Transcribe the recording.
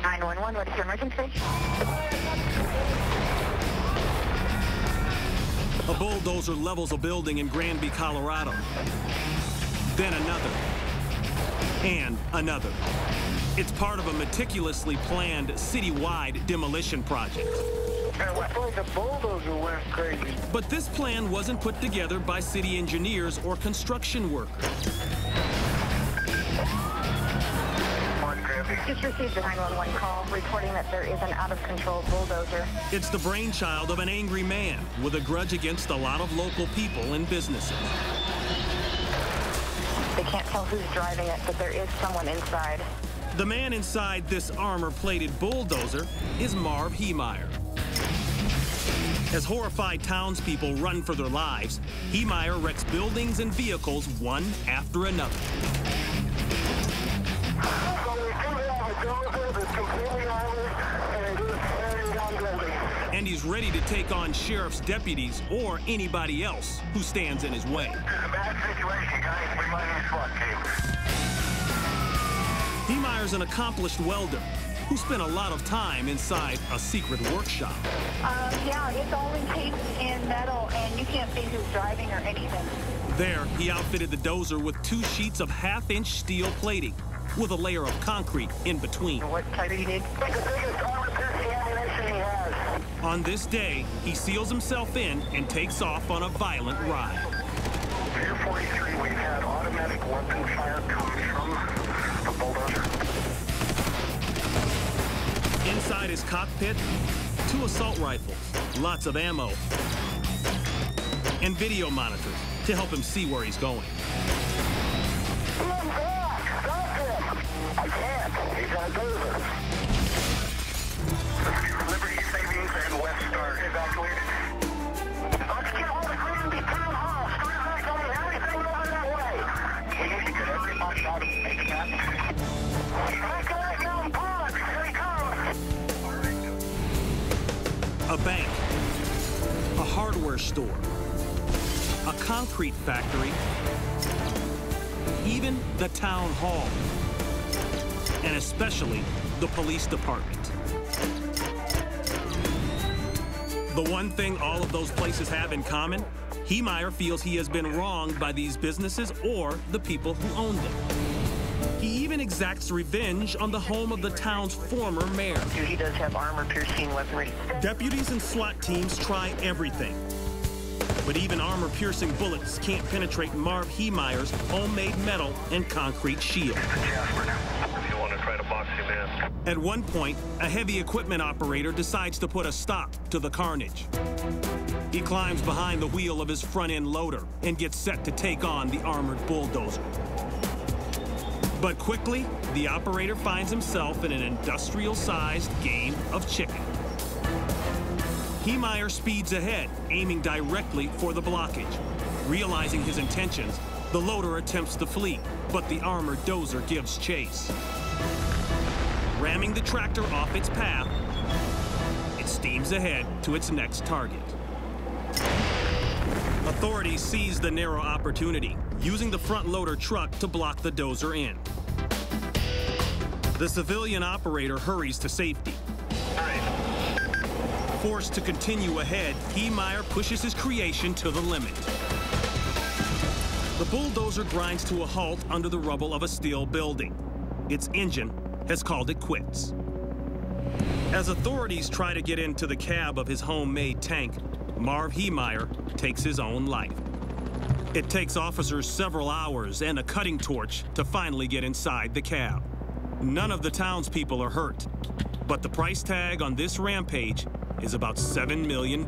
911, what is your emergency? A bulldozer levels a building in Granby, Colorado. Then another. And another. It's part of a meticulously planned citywide demolition project. And it like the bulldozer went crazy. But this plan wasn't put together by city engineers or construction workers. Just received a 911 call reporting that there is an out-of-control bulldozer. It's the brainchild of an angry man with a grudge against a lot of local people and businesses. They can't tell who's driving it, but there is someone inside. The man inside this armor-plated bulldozer is Marv Heemeyer. As horrified townspeople run for their lives, Heemeyer wrecks buildings and vehicles one after another. And he's ready to take on sheriff's deputies or anybody else who stands in his way. It's a bad situation, guys. We might need SWAT team. Heemeyer's an accomplished welder who spent a lot of time inside a secret workshop. Yeah, it's all encased in metal, and you can't see who's driving or anything. There, he outfitted the dozer with 2 sheets of half-inch steel plating with a layer of concrete in between. What type do you need? It's the biggest armor-piercing ammunition he has. On this day, he seals himself in and takes off on a violent ride. Pier 43, we've had automatic weapon fire coming from the bulldozer. Inside his cockpit, 2 assault rifles, lots of ammo, and video monitors to help him see where he's going. Stop him! I can't. He's on a dozer. Liberty Savings and West Star evacuated. Let's get all the Granby Town Hall. Start back on everything over that way. We need to get everybody out of the basement. Back up now, Bug. Here he comes. A bank, a hardware store, a concrete factory, even the town hall, and especially the police department. The one thing all of those places have in common, Heemeyer feels he has been wronged by these businesses or the people who own them. He even exacts revenge on the home of the town's former mayor. He does have armor-piercing weaponry. Deputies and SWAT teams try everything. But even armor-piercing bullets can't penetrate Marv Heemeyer's homemade metal and concrete shield. If you want to try to box him in. At one point, a heavy equipment operator decides to put a stop to the carnage. He climbs behind the wheel of his front-end loader and gets set to take on the armored bulldozer. But quickly, the operator finds himself in an industrial-sized game of chicken. Heemeyer speeds ahead, aiming directly for the blockage. Realizing his intentions, the loader attempts to flee, but the armored dozer gives chase. Ramming the tractor off its path, it steams ahead to its next target. Authorities seize the narrow opportunity, using the front loader truck to block the dozer in. The civilian operator hurries to safety. Forced to continue ahead, Heemeyer pushes his creation to the limit. The bulldozer grinds to a halt under the rubble of a steel building. Its engine has called it quits. As authorities try to get into the cab of his homemade tank, Marv Heemeyer takes his own life. It takes officers several hours and a cutting torch to finally get inside the cab. None of the townspeople are hurt, but the price tag on this rampage is about $7 million.